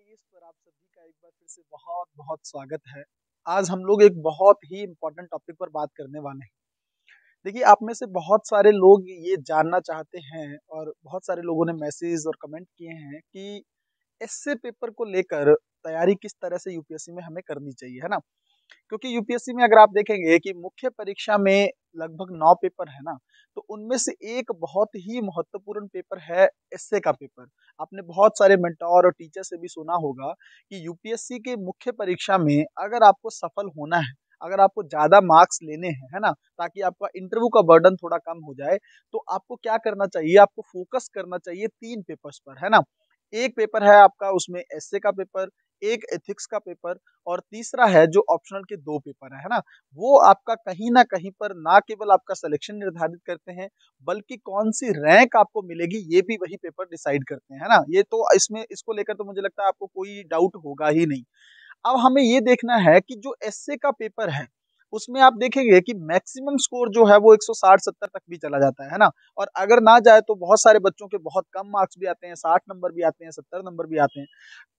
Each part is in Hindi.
स्पेस पर आप सभी का एक बार फिर से बहुत बहुत स्वागत है। आज हम लोग एक बहुत ही इम्पोर्टेंट टॉपिक पर बात करने वाले हैं। देखिए, आप में से बहुत सारे लोग ये जानना चाहते हैं और बहुत सारे लोगों ने मैसेज और कमेंट किए हैं कि एसए पेपर को लेकर तैयारी किस तरह से यूपीएससी में हमें करनी चाहिए, है ना? क्योंकि यूपीएससी में अगर आप देखेंगे कि मुख्य परीक्षा में लगभग 9 पेपर है ना, तो उनमें से एक बहुत ही महत्वपूर्ण पेपर है एसए का पेपर। आपने बहुत सारे मेंटोर और टीचर से भी सुना होगा कि यूपीएससी के मुख्य परीक्षा में अगर आपको सफल होना है, अगर आपको ज़्यादा मार्क्स लेने हैं, है ना? ताकि आपका इंटरव्यू का बर्डन थोड़ा कम हो जाए, तो आपको क्या करना चाहिए? आपको फोकस करना चाहिए 3 पेपर्स पर, है ना? एक पेपर है आपका उसमें एसए का पेपर, एक एथिक्स का पेपर और तीसरा है जो ऑप्शनल के 2 पेपर है ना? वो आपका कहीं न कहीं पर ना केवल आपका सिलेक्शन निर्धारित करते हैं, बल्कि कौन-सी रैंक आपको मिलेगी ये भी वही पेपर डिसाइड करते हैं, है ना? ये तो इसमें इसको लेकर तो मुझे लगता है आपको कोई डाउट होगा ही नहीं। अब हमें ये देखना है कि जो एसए का पेपर है, उसमें आप देखेंगे कि मैक्सिमम स्कोर जो है वो 160-70 तक भी चला जाता है ना? और अगर ना जाए तो बहुत सारे बच्चों के बहुत कम मार्क्स भी आते हैं, 60 नंबर भी आते हैं, 70 नंबर भी आते हैं।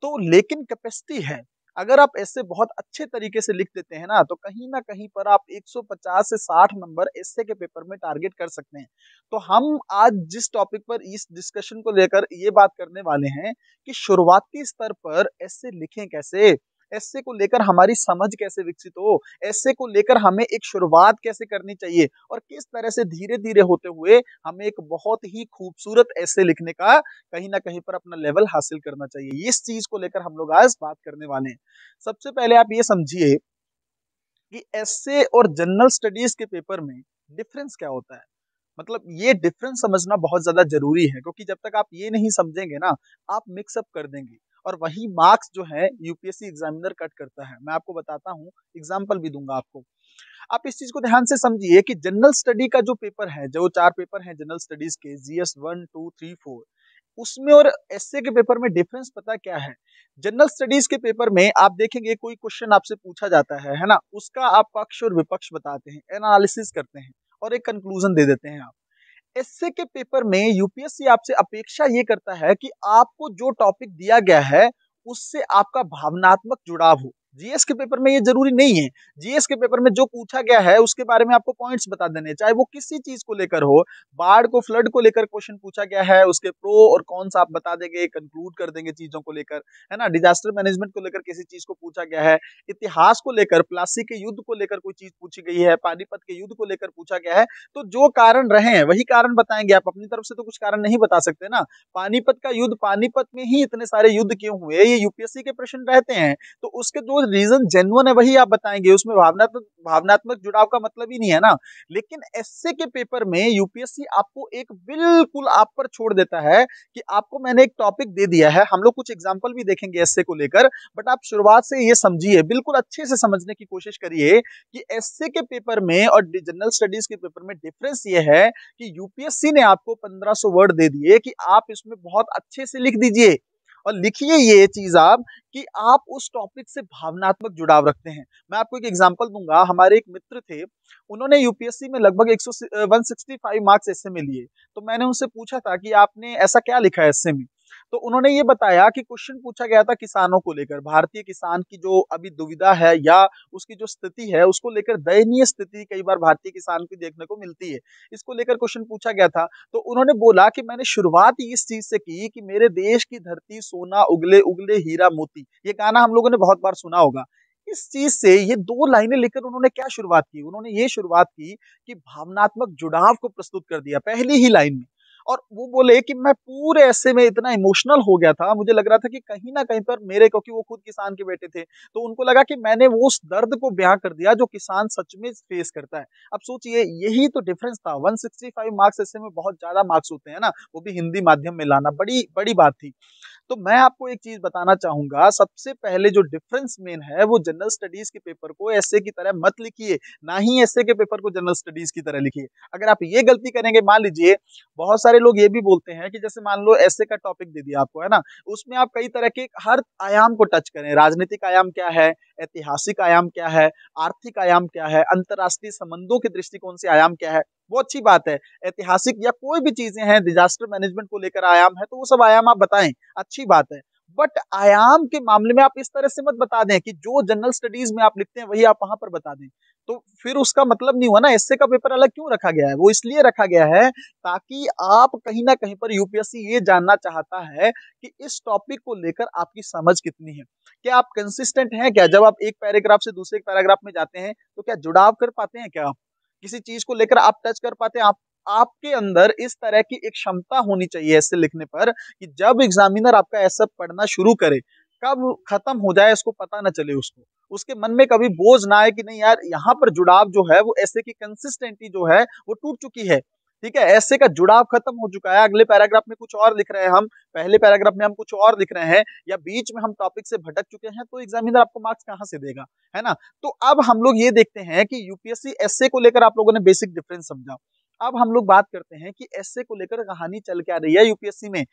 तो लेकिन कैपेसिटी है। अगर आप एसे बहुत अच्छे तरीके से लिख देते हैं ना, तो कहीं न कहीं पर आप 150 से 60 नंबर एसे के पेपर में टारगेट कर सकते हैं। तो हम आज जिस टॉपिक पर इस डिस्कशन को लेकर ये बात करने वाले हैं कि शुरुआती स्तर पर एसे लिखें कैसे? एसे को लेकर हमारी समझ कैसे विकसित हो? एसे को लेकर हमें एक शुरुआत कैसे करनी चाहिए? और किस तरह से धीरे-धीरे होते हुए हमें एक बहुत ही खूबसूरत एसे लिखने का कहीं न कहीं पर अपना लेवल हासिल करना चाहिए। इस चीज़ को लेकर हम लोग आज बात करने वाले हैं। सबसे पहले आप ये समझिए कि एस्से और जनरल स्टडीज़ के पेपर में डिफरेंस क्या होता है? मतलब ये डिफरेंस समझना बहुत ज़्यादा ज़रूरी है क्योंकि जब तक आप ये नहीं समझेंगे ना, आप मिक्स अप कर देंगे और वही मार्क्स जो है यूपीएससी एग्ज़ामिनर कट करता है। मैं आपको बताता हूँ, एग्ज़ाम्पल भी दूँगा आपको। आप इस चीज़ को ध्यान से समझिए कि जनरल स्टडी का जो पेपर है, जो 4 पेपर हैं जनरल स्टडीज़ के जीएस 1, 2, 3, 4 उसमें और एसए के पेपर में डिफरेंस पता क्या है? जनरल स्टडीज के पेपर में आप देखेंगे कोई क्वेश्चन आपसे पूछा जाता है ना? उसका आप पक्ष और विपक्ष बताते हैं, एनालिसिस करते हैं और एक कंक्लूजन दे देते हैं आप। एसए के पेपर में यूपीएससी आपसे अपेक्षा ये करता है कि आपको जो टॉपिक दिया गया है, उससे आपका भावनात्मक जुड़ाव हो। जीएस के पेपर में ये जरूरी नहीं है। जीएस के पेपर में जो पूछा गया है उसके बारे में आपको पॉइंट्स बता देने, चाहे वो किसी चीज को लेकर हो। बाढ़ को, फ्लड को लेकर क्वेश्चन पूछा गया है, उसके प्रो और कॉन्स आप बता देंगे, कंक्लूड कर देंगे चीजों को लेकर, है ना? डिजास्टर मैनेजमेंट को लेकर किसी चीज को पूछा गया है, इतिहास को लेकर, प्लासी के युद्ध को लेकर कोई चीज पूछी गई है, पानीपत के युद्ध को लेकर पूछा गया है, तो जो कारण रहे हैं वही कारण बताएंगे आप। अपनी तरफ से तो कुछ कारण नहीं बता सकते ना। पानीपत का युद्ध, पानीपत में ही इतने सारे युद्ध क्यों हुए, ये यूपीएससी के प्रश्न रहते हैं, तो उसके जो रीजन जेन्युइन है वही आप बताएंगे। उसमें भावनात्मक भावनात्मक जुड़ाव का मतलब ही नहीं है ना। लेकिन एसए के पेपर में यूपीएससी आपको एक बिल्कुल आप पर छोड़ देता है कि आपको मैंने एक टॉपिक दे दिया है, हम लोग कुछ एग्जांपल भी देखेंगे एसए को लेकर, बट आप शुरुआत से ये समझिए, बिल्कुल अच्छे से समझने की कोशिश करिए कि एसए के पेपर में और जनरल स्टडीज के पेपर में डिफरेंस ये है कि यूपीएससी ने आपको 1500 वर्ड दे दिए कि आप इसमें बहुत अच्छे से लिख दीजिए और लिखिए ये चीज आप कि आप उस टॉपिक से भावनात्मक जुड़ाव रखते हैं। मैं आपको एक एग्जांपल दूंगा। हमारे एक मित्र थे, उन्होंने यूपीएससी में लगभग 165 मार्क्स एसए में लिए। तो मैंने उनसे पूछा था कि आपने ऐसा क्या लिखा है एसए में? तो उन्होंने ये बताया कि क्वेश्चन पूछा गया था किसानों को लेकर, भारतीय किसान की जो अभी दुविधा है या उसकी जो स्थिति है उसको लेकर, दयनीय स्थिति कई बार भारतीय किसान की देखने को मिलती है, इसको लेकर क्वेश्चन पूछा गया था। तो उन्होंने बोला कि मैंने शुरुआत ही इस चीज से की कि मेरे देश की धरती सोना उगले उगले हीरा मोती, ये गाना हम लोगों ने बहुत बार सुना होगा। इस चीज से ये 2 लाइनें लेकर उन्होंने क्या शुरुआत की? उन्होंने ये शुरुआत की कि भावनात्मक जुड़ाव को प्रस्तुत कर दिया पहली ही लाइन में। और वो बोले कि मैं पूरे ऐसे में इतना इमोशनल हो गया था, मुझे लग रहा था कि कहीं ना कहीं पर मेरे, क्योंकि वो खुद किसान के बेटे थे, तो उनको लगा कि मैंने वो उस दर्द को बयां कर दिया जो किसान सच में फेस करता है। अब सोचिए, यही तो डिफरेंस था। 165 मार्क्स ऐसे में बहुत ज्यादा मार्क्स होते हैं ना, वो भी हिंदी माध्यम में लाना बड़ी बड़ी बात थी। तो मैं आपको एक चीज बताना चाहूंगा, सबसे पहले जो डिफरेंस मेन है वो जनरल स्टडीज के पेपर को ऐसे की तरह मत लिखिए, ना ही ऐसे के पेपर को जनरल स्टडीज की तरह लिखिए। अगर आप ये गलती करेंगे, मान लीजिए बहुत सारे लोग ये भी बोलते हैं कि जैसे मान लो ऐसे का टॉपिक दे दिया आपको, है ना, उसमें आप कई तरह के हर आयाम को टच करें। राजनीतिक आयाम क्या है, ऐतिहासिक आयाम क्या है, आर्थिक आयाम क्या है, अंतरराष्ट्रीय संबंधों के दृष्टिकोण से आयाम क्या है, वो अच्छी बात है। ऐतिहासिक या कोई भी चीजें हैं, डिजास्टर मैनेजमेंट को लेकर आयाम है, तो वो सब आयाम आप बताएं, अच्छी बात है। बट आयाम के मामले में आप इस तरह से मत बता दें कि जो जनरल स्टडीज में आप लिखते हैं वही आप वहां पर बता दें, तो फिर उसका मतलब नहीं हुआ ना। एसए का पेपर अलग क्यों रखा गया है? वो इसलिए रखा गया है ताकि आप कहीं ना कहीं पर यूपीएससी ये जानना चाहता है कि इस टॉपिक को लेकर आपकी समझ कितनी है, क्या आप कंसिस्टेंट हैं, क्या जब आप एक पैराग्राफ से दूसरे पैराग्राफ में जाते हैं तो क्या जुड़ाव कर पाते हैं, क्या आप किसी चीज को लेकर आप टच कर पाते हैं, आप आपके अंदर इस तरह की एक क्षमता होनी चाहिए ऐसे लिखने पर कि जब एग्जामिनर आपका ऐसा पढ़ना शुरू करे, कब खत्म हो जाए इसको पता ना चले उसको, उसके मन में कभी बोझ ना आए कि नहीं यार यहाँ पर जुड़ाव जो है वो ऐसे की कंसिस्टेंटी जो है वो टूट चुकी है। ठीक है, ऐसे का जुड़ाव खत्म हो चुका है, अगले पैराग्राफ में कुछ और लिख रहे हैं हम, पहले पैराग्राफ में हम कुछ और लिख रहे हैं, या बीच में हम टॉपिक से भटक चुके हैं, तो एग्जामिनर आपको मार्क्स कहां से देगा, है ना। तो अब हम लोग ये देखते हैं कि यूपीएससी एसए को लेकर आप लोगों ने बेसिक डिफरेंस समझा। अब हम लोग बात करते हैं कि एसए को लेकर कहानी चल क्या रही है यूपीएससी में।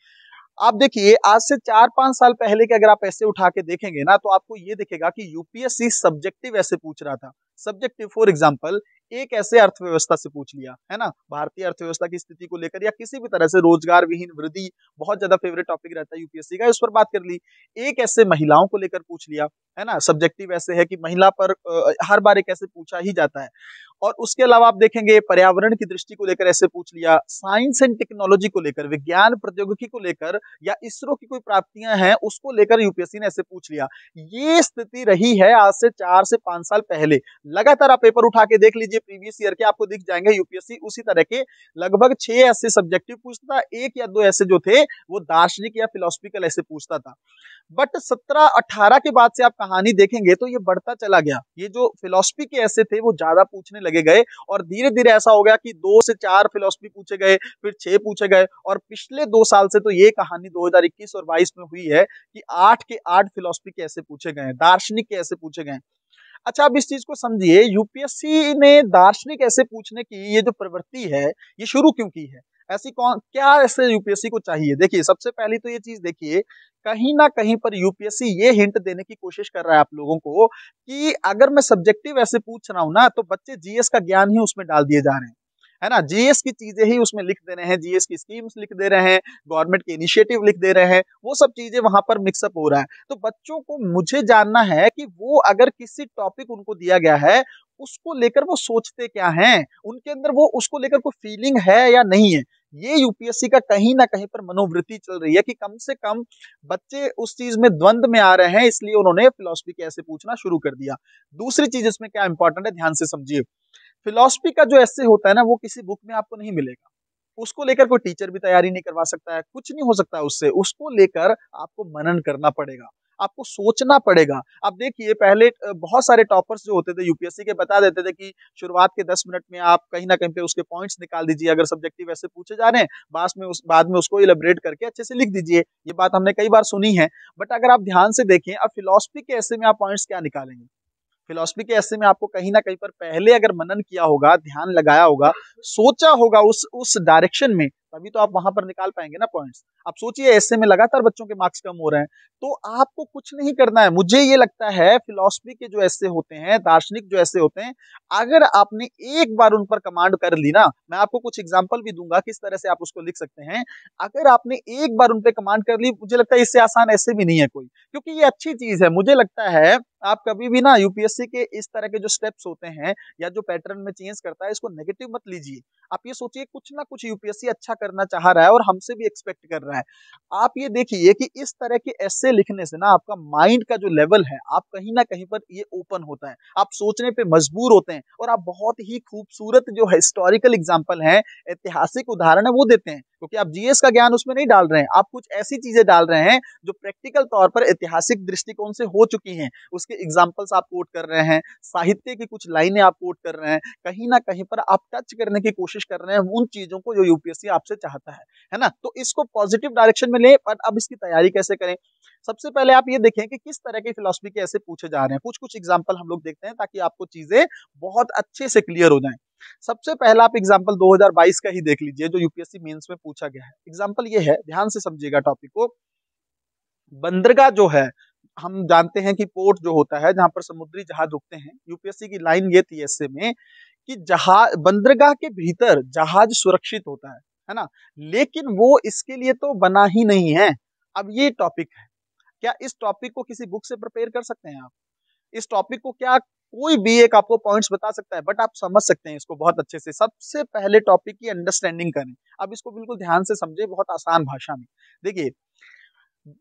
आप देखिए आज से 4-5 साल पहले के अगर आप ऐसे उठा के देखेंगे ना तो आपको ये दिखेगा कि यूपीएससी सब्जेक्टिव ऐसे पूछ रहा था। सब्जेक्टिव फॉर एग्जांपल एक ऐसे अर्थव्यवस्था से पूछ लिया, है ना, भारतीय अर्थव्यवस्था की स्थिति को लेकर या किसी भी तरह से रोजगार विहीन वृद्धि, बहुत ज्यादा फेवरेट टॉपिक रहता है यूपीएससी का, इस पर बात कर ली। एक ऐसे महिलाओं को लेकर पूछ लिया, है ना, सब्जेक्टिव ऐसे है कि महिला पर हर बार एक ऐसे पूछा ही जाता है। और उसके अलावा आप देखेंगे पर्यावरण की दृष्टि को लेकर ऐसे पूछ लिया, साइंस एंड टेक्नोलॉजी को लेकर, विज्ञान प्रौद्योगिकी को लेकर, या इसरो की कोई प्राप्तियां हैं उसको लेकर यूपीएससी ने ऐसे पूछ लिया। ये स्थिति रही है आज से 4 से 5 साल पहले। लगातार आप पेपर उठा के देख लीजिए प्रीवियस ईयर के, आपको दिख जाएंगे यूपीएससी उसी तरह के लगभग 6 ऐसे सब्जेक्टिव पूछता था, एक या दो ऐसे जो थे वो दार्शनिक या फिलोसफिकल ऐसे पूछता था। बट 17-18 के बाद से आप कहानी देखेंगे तो ये बढ़ता चला गया, ये जो फिलोसफी के ऐसे थे वो ज्यादा पूछने लगे गए, और धीरे धीरे ऐसा हो गया कि 2 से 4 फिलोसफी पूछे गए, फिर 6 पूछे गए, और पिछले 2 साल से तो ये कहानी 2021 और 22 में हुई है कि 8 के 8 फिलोसफी के ऐसे पूछे गए, दार्शनिक के ऐसे पूछे गए। अच्छा, अब इस चीज को समझिए, यूपीएससी ने दार्शनिक ऐसे पूछने की ये जो प्रवृत्ति है ये शुरू क्यों की है? ऐसी कौन क्या ऐसे यूपीएससी को चाहिए? देखिए सबसे पहली तो ये चीज देखिए, कहीं ना कहीं पर यूपीएससी ये हिंट देने की कोशिश कर रहा है आप लोगों को कि अगर मैं सब्जेक्टिव ऐसे पूछ रहा हूं ना तो बच्चे जीएस का ज्ञान ही उसमें डाल दिए जा रहे हैं, है ना, जीएस की चीजें ही उसमें लिख दे रहे हैं, जीएस की स्कीम्स लिख दे रहे हैं, गवर्नमेंट के इनिशिएटिव लिख दे रहे हैं, वो सब चीजें वहां पर मिक्सअप हो रहा है। तो बच्चों को मुझे जानना है कि वो अगर किसी टॉपिक उनको दिया गया है उसको लेकर वो सोचते क्या हैं, उनके अंदर वो उसको लेकर कोई फीलिंग है या नहीं है। ये यूपीएससी का कहीं ना कहीं पर मनोवृत्ति चल रही है कि कम से कम बच्चे उस चीज में द्वंद में आ रहे हैं, इसलिए उन्होंने फिलोसफी के ऐसे पूछना शुरू कर दिया। दूसरी चीज इसमें क्या इंपॉर्टेंट है, ध्यान से समझिए, फिलॉसफी का जो ऐसे होता है ना वो किसी बुक में आपको नहीं मिलेगा, उसको लेकर कोई टीचर भी तैयारी नहीं करवा सकता है, कुछ नहीं हो सकता उससे, उसको लेकर आपको मनन करना पड़ेगा, आपको सोचना पड़ेगा। अब देखिए पहले बहुत सारे टॉपर्स जो होते थे यूपीएससी के बता देते थे कि शुरुआत के 10 मिनट में आप कहीं ना कहीं पे उसके पॉइंट्स निकाल दीजिए, अगर सब्जेक्टिव ऐसे पूछे जा रहे हैं बाद में उसको इलेबरेट करके अच्छे से लिख दीजिए। ये बात हमने कई बार सुनी है। बट अगर आप ध्यान से देखें अब फिलोसफी के ऐसे में आप पॉइंट्स क्या निकालेंगे? फिलोसफी के ऐसे में आपको कहीं ना कहीं पर पहले अगर मनन किया होगा, ध्यान लगाया होगा, सोचा होगा उस डायरेक्शन में, तभी तो आप वहां पर निकाल पाएंगे ना पॉइंट्स। आप सोचिए ऐसे में लगातार बच्चों के मार्क्स कम हो रहे हैं, तो आपको कुछ नहीं करना है। मुझे ये लगता है फिलोसफी के जो ऐसे होते हैं, दार्शनिक जो ऐसे होते हैं, अगर आपने एक बार उन पर कमांड कर ली ना, मैं आपको कुछ एग्जांपल भी दूंगा किस तरह से आप उसको लिख सकते हैं। अगर आपने एक बार उन पर कमांड कर ली, मुझे लगता है इससे आसान ऐसे भी नहीं है कोई, क्योंकि ये अच्छी चीज है। मुझे लगता है आप कभी भी ना यूपीएससी के इस तरह के जो स्टेप्स होते हैं या जो पैटर्न में चेंज करता है इसको नेगेटिव मत लीजिए। आप ये सोचिए कुछ ना कुछ यूपीएससी अच्छा करना चाह रहा है और हमसे भी एक्सपेक्ट कर रहा है। आप ये देखिए कि इस तरह के ऐसे लिखने से ना आपका माइंड का जो लेवल है, आप कहीं ना कहीं पर ये ओपन होता है, आप सोचने पे मजबूर होते हैं, और आप बहुत ही खूबसूरत जो हिस्टोरिकल एग्जाम्पल है, ऐतिहासिक उदाहरण है वो देते हैं, क्योंकि आप जीएस का ज्ञान उसमें नहीं डाल रहे हैं, आप कुछ ऐसी चीजें डाल रहे हैं जो प्रैक्टिकल तौर पर ऐतिहासिक दृष्टिकोण से हो चुकी हैं, उसके एग्जाम्पल्स आप कोट कर रहे हैं, साहित्य की कुछ लाइनें आप कोट कर रहे हैं, कहीं ना कहीं पर आप टच करने की कोशिश कर रहे हैं उन चीजों को जो यूपीएससी आपसे चाहता है ना। तो इसको पॉजिटिव डायरेक्शन में ले, पर अब इसकी तैयारी कैसे करें? सबसे पहले आप ये देखें कि किस तरह के फिलोसफी के ऐसे पूछे जा रहे हैं, कुछ कुछ एग्जाम्पल हम लोग देखते हैं ताकि आपको चीजें बहुत अच्छे से क्लियर हो जाएं। सबसे पहला आप एग्जाम्पल 2022 का ही देख लीजिए जो यूपीएससी मेंस में पूछा गया है। एग्जाम्पल ये है, ध्यान से समझिएगा टॉपिक को। बंदरगाह जो है, हम जानते हैं कि पोर्ट जो होता है जहां पर समुद्री जहाज रुकते हैं, यूपीएससी की लाइन ये थी ऐसे में कि जहाज बंदरगाह के भीतर जहाज सुरक्षित होता है ना, लेकिन वो इसके लिए तो बना ही नहीं है। अब ये टॉपिक है, क्या इस टॉपिक को किसी बुक से प्रिपेयर कर सकते हैं आप? इस टॉपिक को क्या कोई भी एक आपको पॉइंट्स बता सकता है? बट आप समझ सकते हैं इसको बहुत अच्छे से। सबसे पहले टॉपिक की अंडरस्टैंडिंग करें। अब इसको बिल्कुल ध्यान से समझे, बहुत आसान भाषा में। देखिए,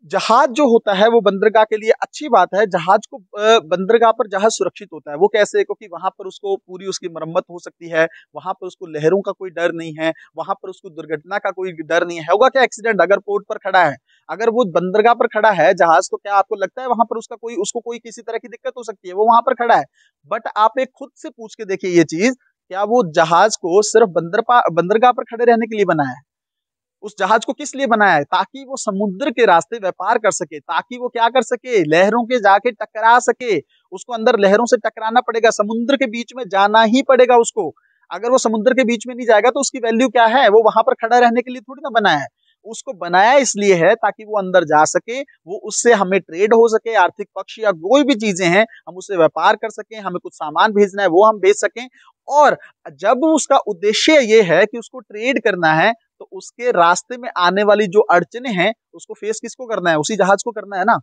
जहाज जो होता है वो बंदरगाह के लिए अच्छी बात है। जहाज को बंदरगाह पर जहाज सुरक्षित होता है। वो कैसे? क्योंकि वहां पर उसको पूरी उसकी मरम्मत हो सकती है, वहां पर उसको लहरों का कोई डर नहीं है, वहां पर उसको दुर्घटना का कोई डर नहीं है। होगा क्या एक्सीडेंट अगर पोर्ट पर खड़ा है, अगर वो बंदरगाह पर खड़ा है जहाज, तो क्या आपको लगता है वहां पर उसको कोई किसी तरह की दिक्कत हो सकती है? वो वहां पर खड़ा है। बट आप एक खुद से पूछ के देखिए ये चीज, क्या वो जहाज को सिर्फ बंदरगाह पर खड़े रहने के लिए बनाया है? उस जहाज को किस लिए बनाया है? ताकि वो समुद्र के रास्ते व्यापार कर सके, ताकि वो क्या कर सके, लहरों के जाके टकरा सके। उसको अंदर लहरों से टकराना पड़ेगा, समुद्र के बीच में जाना ही पड़ेगा उसको। अगर वो समुद्र के बीच में नहीं जाएगा तो उसकी वैल्यू क्या है? वो वहां पर खड़ा रहने के लिए थोड़ी ना बनाया है। उसको बनाया इसलिए है ताकि वो अंदर जा सके, वो उससे हमें ट्रेड हो सके, आर्थिक पक्ष या कोई भी चीजें हैं हम उससे व्यापार कर सकें, हमें कुछ सामान भेजना है वो हम भेज सकें। और जब उसका उद्देश्य ये है कि उसको ट्रेड करना है, तो उसके रास्ते में आने वाली जो अड़चने हैं उसको फेस किसको करना है? उसी जहाज को करना है ना।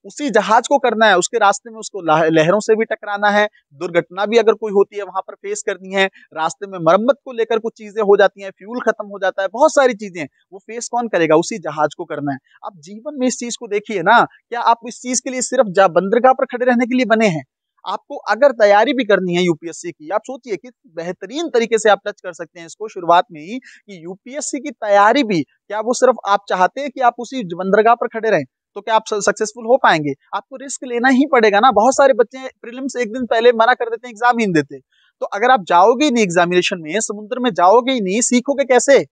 उसी जहाज को करना है। उसके रास्ते में उसको लहरों से भी टकराना है, दुर्घटना भी अगर कोई होती है वहां पर फेस करनी है, रास्ते में मरम्मत को लेकर कुछ चीजें हो जाती हैं, फ्यूल खत्म हो जाता है, बहुत सारी चीजें, वो फेस कौन करेगा? उसी जहाज को करना है। आप जीवन में इस चीज को देखिए ना, क्या आप इस चीज के लिए सिर्फ बंदरगाह पर खड़े रहने के लिए बने हैं? आपको अगर तैयारी भी करनी है यूपीएससी की, आप सोचिए कि बेहतरीन तरीके से आप टच कर सकते हैं इसको शुरुआत में ही, कि यूपीएससी की तैयारी भी, क्या वो सिर्फ आप चाहते हैं कि आप उसी बंदरगाह पर खड़े रहें? तो क्या आप सक्सेसफुल हो पाएंगे? आपको रिस्क लेना ही पड़ेगा ना। बहुत सारे बच्चे प्रीलिम्स एक दिन पहले मना कर देते हैं, एग्जाम ही नहीं देते। तो अगर आप जाओगे ही नहीं एग्जामिनेशन में, समुद्र में जाओगे ही नहीं, सीखोगे कैसे?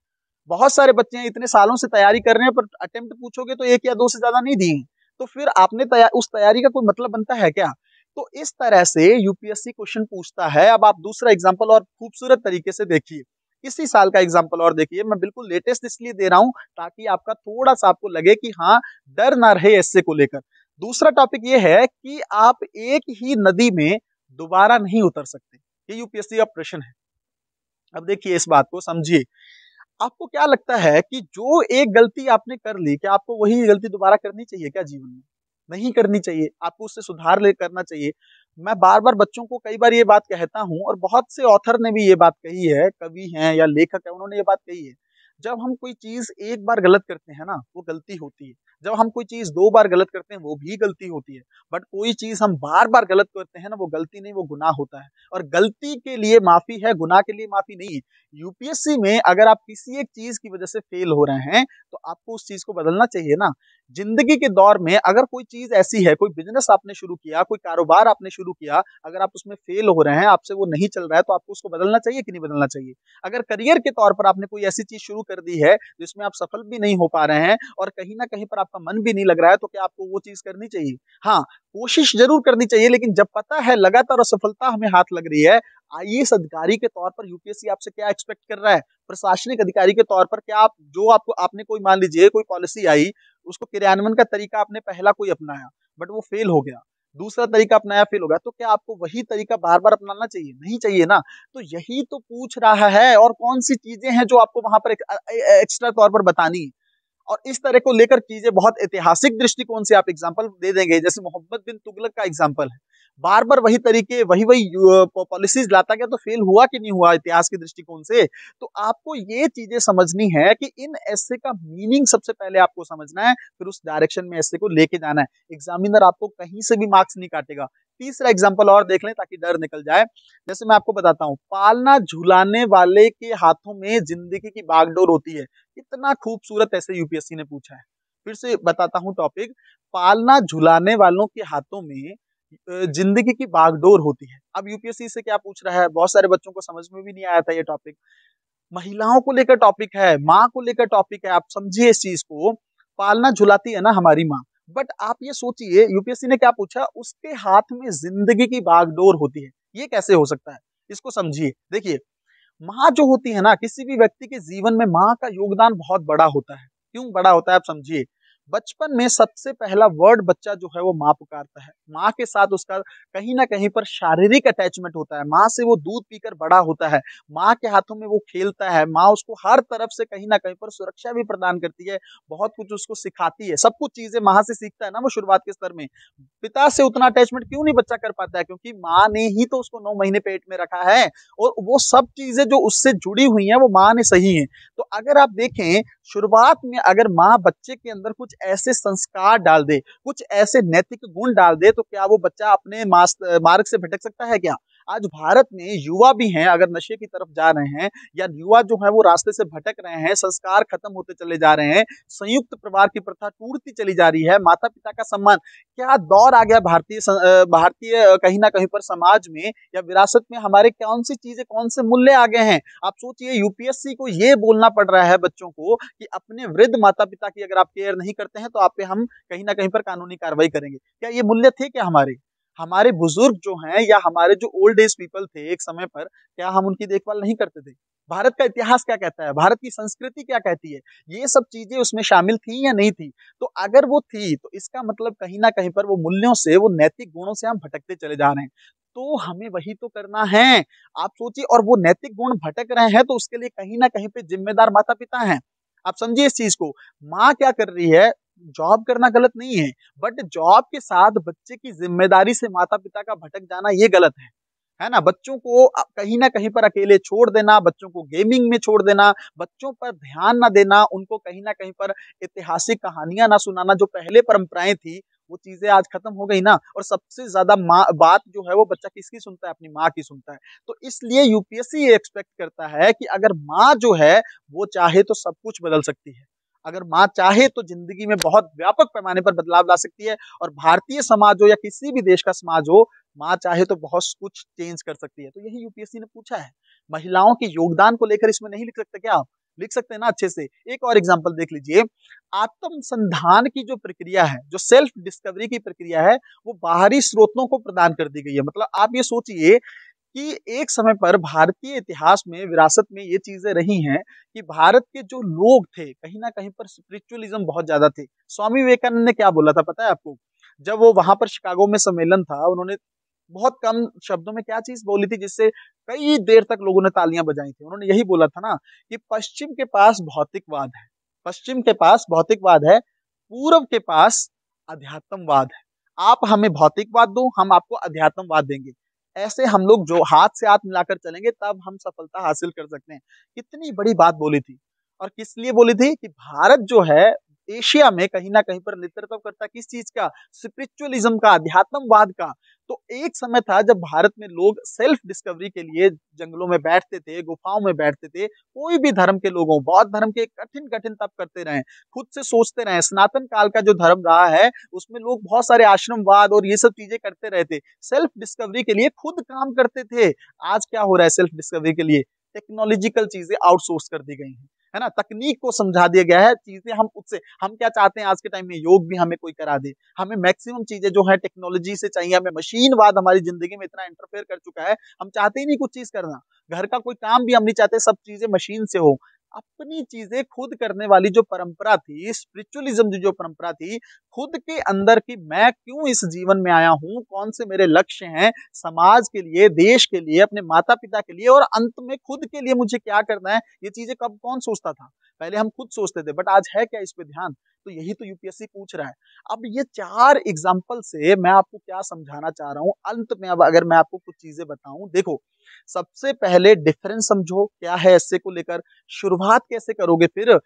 बहुत सारे बच्चे हैं इतने सालों से तैयारी कर रहे हैं, पर अटेम्प्ट पूछोगे तो एक या दो से ज्यादा नहीं दिए। तो फिर आपने उस तैयारी का कोई मतलब बनता है क्या? तो इस तरह से यूपीएससी क्वेश्चन पूछता है। अब आप दूसरा एग्जांपल और खूबसूरत तरीके से देखिए, इसी साल का एग्जांपल और देखिए। मैं बिल्कुल लेटेस्ट इसलिए दे रहा हूं ताकि आपका थोड़ा सा आपको लगे कि हाँ, डर ना रहे एसए को लेकर। दूसरा टॉपिक ये है कि आप एक ही नदी में दोबारा नहीं उतर सकते। ये यूपीएससी का प्रश्न है। अब देखिए, इस बात को समझिए। आपको क्या लगता है कि जो एक गलती आपने कर ली, क्या आपको वही गलती दोबारा करनी चाहिए क्या जीवन में? नहीं करनी चाहिए। आपको उससे सुधार ले करना चाहिए। मैं बार बार बच्चों को कई बार ये बात कहता हूं, और बहुत से ऑथर ने भी ये बात कही है, कवि हैं या लेखक है, उन्होंने ये बात कही है। जब हम कोई चीज एक बार गलत करते हैं ना, वो गलती होती है। जब हम कोई चीज दो बार गलत करते हैं, वो भी गलती होती है। बट कोई चीज हम बार बार गलत करते हैं ना, वो गलती नहीं, वो गुनाह होता है। और गलती के लिए माफी है, गुनाह के लिए माफी नहीं। यूपीएससी में अगर आप किसी एक चीज की वजह से फेल हो रहे हैं, तो आपको उस चीज को बदलना चाहिए ना। जिंदगी के दौर में अगर कोई चीज ऐसी है, कोई बिजनेस आपने शुरू किया, कोई कारोबार आपने शुरू किया, अगर आप उसमें फेल हो रहे हैं, आपसे वो नहीं चल रहा है, तो आपको उसको बदलना चाहिए कि नहीं बदलना चाहिए? अगर करियर के तौर पर आपने कोई ऐसी चीज शुरू कर दी है जिसमें आप सफल भी नहीं हो पा रहे हैं, और कहीं ना कहीं पर आपका मन भी नहीं लग रहा है, तो क्या आपको वो चीज करनी चाहिए? हाँ, कोशिश जरूर करनी चाहिए। लेकिन जब पता है लगातार असफलता हमें हाथ लग रही है, आईएएस अधिकारी के तौर पर यूपीएससी आपसे क्या एक्सपेक्ट कर रहा है? प्रशासनिक अधिकारी के तौर पर क्या आप जो आपको आपने कोई मान लीजिए कोई पॉलिसी आई, उसको क्रियान्वयन का तरीका आपने पहला कोई अपनाया, बट वो फेल हो गया, दूसरा तरीका अपनाया, फेल हो गया, तो क्या आपको वही तरीका बार बार अपनाना चाहिए? नहीं चाहिए ना। तो यही तो पूछ रहा है। और कौन सी चीजें हैं जो आपको वहां पर एक्स्ट्रा तौर पर बतानी है? और इस तरह को लेकर चीजें बहुत ऐतिहासिक दृष्टिकोण से आप एग्जाम्पल दे देंगे, जैसे मोहम्मद बिन तुगलक का एग्जाम्पल है। बार बार वही तरीके, वही वही पॉलिसीज लाता गया, तो फेल हुआ कि नहीं हुआ इतिहास के दृष्टिकोण से? तो आपको ये चीजें समझनी है कि इन ऐसे का मीनिंग सबसे पहले आपको समझना है, फिर उस डायरेक्शन में ऐसे को लेके जाना है। एग्जामिनर आपको कहीं से भी मार्क्स नहीं काटेगा। तीसरा एग्जाम्पल और देख लें ताकि डर निकल जाए। जैसे मैं आपको बताता हूँ, पालना झुलाने वाले के हाथों में जिंदगी की बागडोर होती है। कितना खूबसूरत ऐसे यूपीएससी ने पूछा है। फिर से बताता हूं टॉपिक। पालना झुलाने वालों के हाथों में जिंदगी की बागडोर होती है। अब यूपीएससी से क्या पूछ रहा है? बहुत सारे बच्चों को समझ में भी नहीं आया था ये टॉपिक। महिलाओं को लेकर टॉपिक है, माँ को लेकर टॉपिक है। आप समझिए इस चीज को। पालना झुलाती है ना हमारी माँ, बट आप ये सोचिए यूपीएससी ने क्या पूछा, उसके हाथ में जिंदगी की बागडोर होती है। ये कैसे हो सकता है? इसको समझिए। देखिए, माँ जो होती है ना, किसी भी व्यक्ति के जीवन में माँ का योगदान बहुत बड़ा होता है। क्यों बड़ा होता है आप समझिए। बचपन में सबसे पहला वर्ड बच्चा जो है वो माँ पुकारता है। माँ के साथ उसका कहीं ना कहीं पर शारीरिक अटैचमेंट होता है। माँ से वो दूध पीकर बड़ा होता है, माँ के हाथों में वो खेलता है, माँ उसको हर तरफ से कहीं ना कहीं पर सुरक्षा भी प्रदान करती है, बहुत कुछ उसको सिखाती है, सब कुछ चीजें माँ से सीखता है ना वो शुरुआत के स्तर में। पिता से उतना अटैचमेंट क्यों नहीं बच्चा कर पाता है? क्योंकि माँ ने ही तो उसको 9 महीने पेट में रखा है, और वो सब चीजें जो उससे जुड़ी हुई हैं वो माँ ने सही है। तो अगर आप देखें, शुरुआत में अगर माँ बच्चे के अंदर कुछ ऐसे संस्कार डाल दे, कुछ ऐसे नैतिक गुण डाल दे, तो क्या वो बच्चा अपने मार्ग से भटक सकता है क्या? आज भारत में युवा भी हैं, अगर नशे की तरफ जा रहे हैं, या युवा जो है वो रास्ते से भटक रहे हैं, संस्कार खत्म होते चले जा रहे हैं, संयुक्त परिवार की प्रथा टूटती चली जा रही है, माता पिता का सम्मान, क्या दौर आ गया भारतीय कहीं ना कहीं पर समाज में या विरासत में हमारे कौन सी चीजें, कौन से मूल्य आ गए हैं? आप सोचिए, यूपीएससी को ये बोलना पड़ रहा है बच्चों को कि अपने वृद्ध माता पिता की अगर आप केयर नहीं करते हैं तो आप पे हम कहीं ना कहीं पर कानूनी कार्रवाई करेंगे। क्या ये मूल्य थे क्या हमारे? हमारे बुजुर्ग जो हैं या हमारे जो ओल्ड एज पीपल थे एक समय पर, क्या हम उनकी देखभाल नहीं करते थे? भारत का इतिहास क्या कहता है, भारत की संस्कृति क्या कहती है, ये सब चीजें उसमें शामिल थी या नहीं थी? तो अगर वो थी तो इसका मतलब कहीं ना कहीं पर वो मूल्यों से, वो नैतिक गुणों से हम भटकते चले जा रहे हैं। तो हमें वही तो करना है। आप सोचिए, और वो नैतिक गुण भटक रहे हैं तो उसके लिए कहीं ना कहीं पे जिम्मेदार माता पिता हैं। आप समझिए इस चीज को। माँ क्या कर रही है? जॉब करना गलत नहीं है, बट जॉब के साथ बच्चे की जिम्मेदारी से माता पिता का भटक जाना ये गलत है ना? बच्चों को कहीं ना कहीं पर अकेले छोड़ देना, बच्चों को गेमिंग में छोड़ देना, बच्चों पर ध्यान ना देना, उनको कहीं ना कहीं पर ऐतिहासिक कहानियां ना सुनाना, जो पहले परंपराएं थी वो चीजें आज खत्म हो गई ना। और सबसे ज्यादा माँ बात जो है वो बच्चा किसकी सुनता है? अपनी माँ की सुनता है। तो इसलिए यूपीएससी ये एक्सपेक्ट करता है कि अगर माँ जो है वो चाहे तो सब कुछ बदल सकती है, अगर माँ चाहे तो जिंदगी में बहुत व्यापक पैमाने पर बदलाव ला सकती है। और भारतीय समाज हो या किसी भी देश का समाज हो, माँ चाहे तो बहुत कुछ चेंज कर सकती है। तो यही यूपीएससी ने पूछा है। महिलाओं के योगदान को लेकर इसमें नहीं लिख सकते क्या आप? लिख सकते हैं ना अच्छे से। एक और एग्जांपल देख लीजिए। आत्मसंधान की जो प्रक्रिया है, जो सेल्फ डिस्कवरी की प्रक्रिया है, वो बाहरी स्रोतों को प्रदान कर दी गई है। मतलब आप ये सोचिए कि एक समय पर भारतीय इतिहास में, विरासत में ये चीजें रही हैं कि भारत के जो लोग थे कहीं ना कहीं पर स्पिरिचुअलिज्म बहुत ज्यादा थे। स्वामी विवेकानंद ने क्या बोला था पता है आपको? जब वो वहां पर शिकागो में सम्मेलन था, उन्होंने बहुत कम शब्दों में क्या चीज बोली थी जिससे कई देर तक लोगों ने तालियां बजाई थी? उन्होंने यही बोला था ना कि पश्चिम के पास भौतिकवाद है, पश्चिम के पास भौतिकवाद है, पूर्व के पास अध्यात्मवाद है। आप हमें भौतिकवाद दो, हम आपको अध्यात्मवाद देंगे। ऐसे हम लोग जो हाथ से हाथ मिलाकर चलेंगे तब हम सफलता हासिल कर सकते हैं। कितनी बड़ी बात बोली थी। और किस लिए बोली थी? कि भारत जो है एशिया में कहीं ना कहीं पर नेतृत्व करता किस चीज का? स्पिरिचुअलिज्म का, अध्यात्मवाद का। तो एक समय था जब भारत में लोग सेल्फ डिस्कवरी के लिए जंगलों में बैठते थे, गुफाओं में बैठते थे। कोई भी धर्म के लोग हों, बौद्ध धर्म के कठिन कठिन तप करते रहे, खुद से सोचते रहे। सनातन काल का जो धर्म रहा है उसमें लोग बहुत सारे आश्रमवाद और ये सब चीजें करते रहे थे, सेल्फ डिस्कवरी के लिए खुद काम करते थे। आज क्या हो रहा है? सेल्फ डिस्कवरी के लिए टेक्नोलॉजिकल चीजें आउटसोर्स कर दी गई हैं, है ना? तकनीक को समझा दिया गया है, चीजें हम उससे, हम क्या चाहते हैं आज के टाइम में? योग भी हमें कोई करा दे। हमें मैक्सिमम चीजें जो है टेक्नोलॉजी से चाहिए, हमें मशीनवाद हमारी जिंदगी में इतना इंटरफेयर कर चुका है, हम चाहते ही नहीं कुछ चीज करना। घर का कोई काम भी हम नहीं चाहते, सब चीजें मशीन से हो। अपनी चीजें खुद करने वाली जो परंपरा थी, स्पिरिचुअलिज्म की जो परंपरा थी, खुद के अंदर की मैं क्यों इस जीवन में आया हूं, कौन से मेरे लक्ष्य हैं, समाज के लिए, देश के लिए, अपने माता पिता के लिए, और अंत में खुद के लिए मुझे क्या करना है, ये चीजें कब कौन सोचता था? पहले हम खुद सोचते थे, बट आज है क्या इस पे ध्यान? तो यही तो यूपीएससी पूछ रहा है। अब ये 4 एग्जाम्पल से मैं आपको क्या समझाना चाह रहा हूं अंत में? अब अगर मैं आपको कुछ चीजें बताऊं, देखो, सबसे पहले डिफरेंस समझो क्या है ऐसे को लेकर। शुरुआत कैसे करोगे फिर?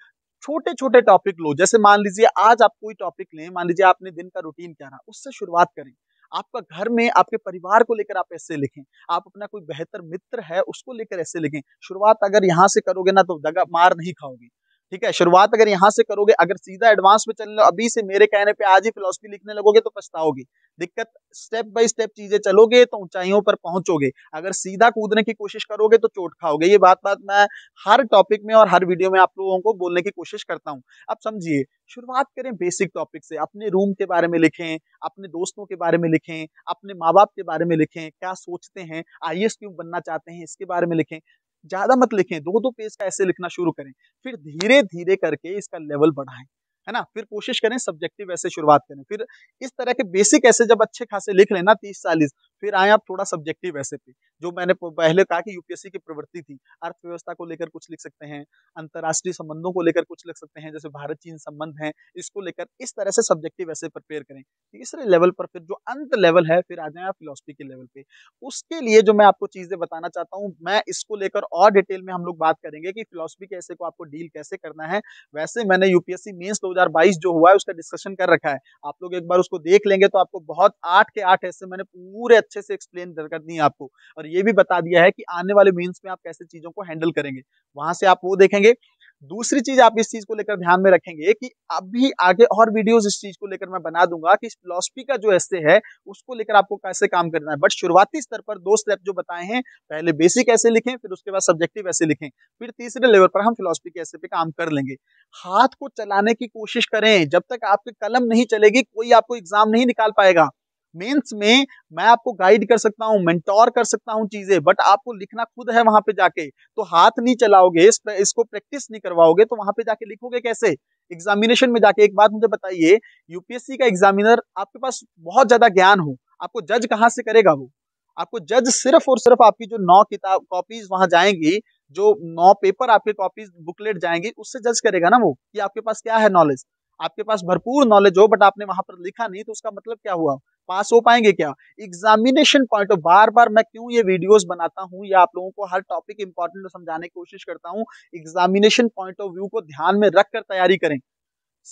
छोटे छोटे टॉपिक लो। जैसे मान लीजिए आज आप कोई टॉपिक लें, मान लीजिए आपने दिन का रूटीन क्या रहा, उससे शुरुआत करें। आपका घर में आपके परिवार को लेकर आप ऐसे लिखें। आप अपना कोई बेहतर मित्र है उसको लेकर ऐसे लिखें। शुरुआत अगर यहाँ से करोगे ना तो दगा मार नहीं खाओगे। ठीक है, शुरुआत अगर यहाँ से करोगे, अगर सीधा एडवांस में चल लो अभी से मेरे कहने पे आज ही फिलोसफी लिखने लगोगे तो पछताओगे। दिक्कत, स्टेप बाय स्टेप चीजें चलोगे तो ऊंचाइयों पर पहुंचोगे। अगर सीधा कूदने की कोशिश करोगे तो चोट खाओगे। ये बात बात मैं हर टॉपिक में और हर वीडियो में आप लोगों को बोलने की कोशिश करता हूं। अब समझिए, शुरुआत करें बेसिक टॉपिक से। अपने रूम के बारे में लिखें, अपने दोस्तों के बारे में लिखें, अपने माँ बाप के बारे में लिखें, क्या सोचते हैं, आईएएस क्यों बनना चाहते हैं इसके बारे में लिखें। ज्यादा मत लिखें, 2-2 पेज का ऐसे लिखना शुरू करें। फिर धीरे धीरे करके इसका लेवल बढ़ाएं। है ना? फिर कोशिश करें सब्जेक्टिव ऐसे शुरुआत करें। फिर इस तरह के बेसिक ऐसे जब अच्छे खासे लिख लेना 30-40, फिर आएँ आप थोड़ा सब्जेक्टिव ऐसे पे। जो मैंने पहले कहा कि यूपीएससी की प्रवृत्ति थी, अर्थव्यवस्था को लेकर कुछ लिख सकते हैं, अंतर्राष्ट्रीय संबंधों को लेकर कुछ लिख सकते हैं, जैसे भारत-चीन संबंध है, इसको लेकर इस तरह से सब्जेक्टिव ऐसे प्रिपेयर करें। तीसरे लेवल पर फिर जो अंत लेवल है, फिर आ जाएँ आप फिलॉसफी के लेवल पे। उसके लिए जो मैं आपको चीज़ें बताना चाहता हूँ, मैं इसको लेकर और डिटेल में हम लोग बात करेंगे कि फिलॉसफी के ऐसे को आपको डील कैसे करना है। वैसे मैंने यूपीएससी मेंस 2022 जो हुआ है उसका डिस्कशन कर रखा है। आप लोग एक बार उसको देख लेंगे तो आपको बहुत 8 के 8 ऐसे मैंने पूरे अच्छे से एक्सप्लेन कर दिए आपको और ये भी बता दिया है कि आने वाले मेंस में आप कैसे चीज़ों को हैंडल करेंगे। वहाँ से आप वो देखेंगे। दूसरी चीज़ आप इस चीज़ को लेकर ध्यान में रखेंगे कि अभी आगे और वीडियोज़ इस चीज़ को लेकर मैं बना दूँगा कि फिलॉसफी का जो एस्से है, उसको लेकर आपको कैसे काम करना है। बट शुरुआती स्तर पर 2 स्टेप जो बताए हैं, पहले बेसिक एस्से लिखें, फिर उसके बाद सब्जेक्टिव एस्से लिखें। फिर तीसरे लेवल पर हम फिलॉसफी के एस्से पे काम कर लेंगे। हाथ को चलाने की कोशिश करें, जब तक आपकी कलम नहीं चलेगी, कोई आपको एग्ज़ाम नहीं निकाल पाएगा। मेंस में मैं आपको गाइड कर सकता हूँ, मेंटर कर सकता हूँ चीज़ें, बट आपको लिखना खुद है वहाँ पे जाके। तो हाथ नहीं चलाओगे, इसको प्रैक्टिस नहीं करवाओगे, तो वहाँ पे जाके लिखोगे कैसे? एग्ज़ामिनेशन में जाके एक बात मुझे बताइए, यूपीएससी का एग्ज़ामिनर आपके पास बहुत ज़्यादा ज्ञान हो, आपको जज कहाँ से करेगा वो? आपको जज सिर्फ़ और सिर्फ़ आपकी जो 9 किताब कॉपीज़ वहाँ जाएँगी, जो 9 पेपर आपके कॉपीज़ बुकलेट जाएँगी, उससे जज करेगा ना वो, कि आपके पास क्या है नॉलेज। आपके पास भरपूर नॉलेज हो बट आपने वहाँ पर लिखा नहीं तो उसका मतलब क्या हुआ? पास हो पाएँगे क्या? एग्ज़ामिनेशन पॉइंट ऑफ बार-बार मैं क्यों ये वीडियोज़ बनाता हूँ या आप लोगों को हर टॉपिक इम्पोर्टेंट समझाने की कोशिश करता हूँ, एग्ज़ामिनेशन पॉइंट ऑफ व्यू को ध्यान में रख कर तैयारी करें।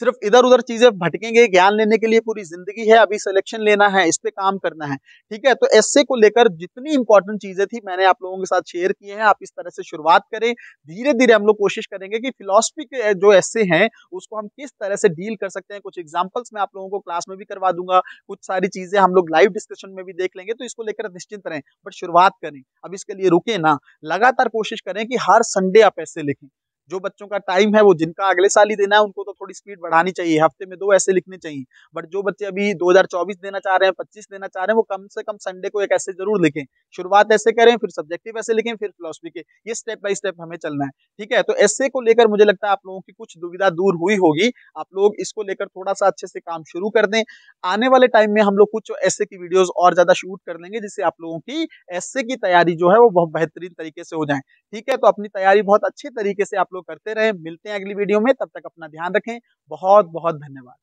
सिर्फ इधर-उधर चीज़ें भटकेंगे, ज्ञान लेने के लिए पूरी ज़िंदगी है, अभी सिलेक्शन लेना है, इस पे काम करना है, ठीक है? तो एस्से को लेकर जितनी इम्पोर्टेंट चीज़ें थी, मैंने आप लोगों के साथ शेयर किए हैं, आप इस तरह से शुरुआत करें। धीरे-धीरे हम लोग कोशिश करेंगे कि फिलॉसफी के जो एस्से हैं, उसको हम किस तरह से डील कर सकते हैं, कुछ एग्ज़ाम्पल्स मैं आप लोगों को क्लास में भी करवा दूँगा, कुछ सारी चीज़ें हम लोग लाइव डिस्कशन में भी देख लेंगे, तो इसको लेकर निश्चिंत रहें, बट शुरुआत करें। अब इसके लिए रुके ना, लगातार कोशिश करें कि हर संडे आप एस्से लिखें। जो बच्चों का टाइम है वो जिनका अगले साल ही देना है उनको तो थोड़ी स्पीड बढ़ानी चाहिए, हफ्ते में 2 ऐसे लिखने चाहिए। बट जो बच्चे अभी 2024 देना चाह रहे हैं, 25 देना चाह रहे हैं, वो कम से कम संडे को एक ऐसे ज़रूर लिखें। शुरुआत ऐसे करें, फिर सब्जेक्टिव ऐसे लिखें, फिर फिलॉसफी के। ये स्टेप बाय स्टेप हमें चलना है, ठीक है? तो एस्से को लेकर मुझे लगता है आप लोगों की कुछ दुविधा दूर हुई होगी। आप लोग इसको लेकर थोड़ा-सा अच्छे से काम शुरू कर दें। आने वाले टाइम में हम लोग कुछ एस्से की वीडियोज़ और ज़्यादा शूट कर लेंगे, जिससे आप लोगों की एस्से की तैयारी जो है वो बहुत बेहतरीन तरीके से हो जाए। ठीक है? तो अपनी तैयारी बहुत अच्छे तरीके से आप लोग करते रहें। मिलते हैं अगली वीडियो में, तब तक अपना ध्यान रखें। बहुत-बहुत धन्यवाद।